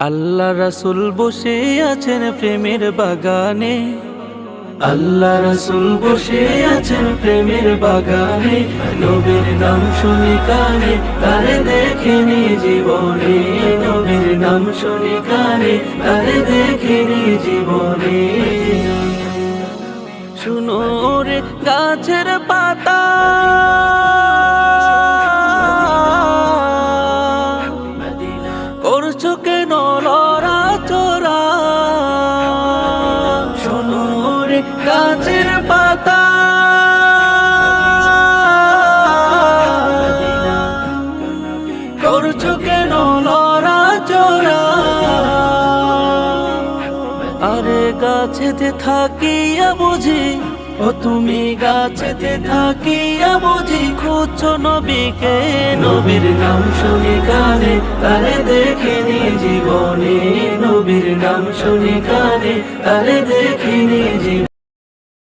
আল্লাহ রাসূল বসে আছেন প্রেমের বাগানে, আল্লাহ রাসূল বসে আছেন প্রেমের বাগানে। নবীর নাম শুনি কানে, তারে দেখিনি জীবনে। নবীর নাম শুনি কানে, তারে দেখিনি জীবনে। শুনো রে গাছের পাতা, করছো কেন লড়াচড়া? শোনো রে গাছের পাতা, করছো কেন লড়াচড়া? আরে গাছেতে থাকিয়া বুঝি, ও তুমি গাছেতে থাকিয়া বুঝি খুঁজছো নবীকে। নবীর নাম শুনি কানে, তারে দেখিনি জীবনে। নবীর নাম শুনি কানে, তারে দেখিনি জীবনে।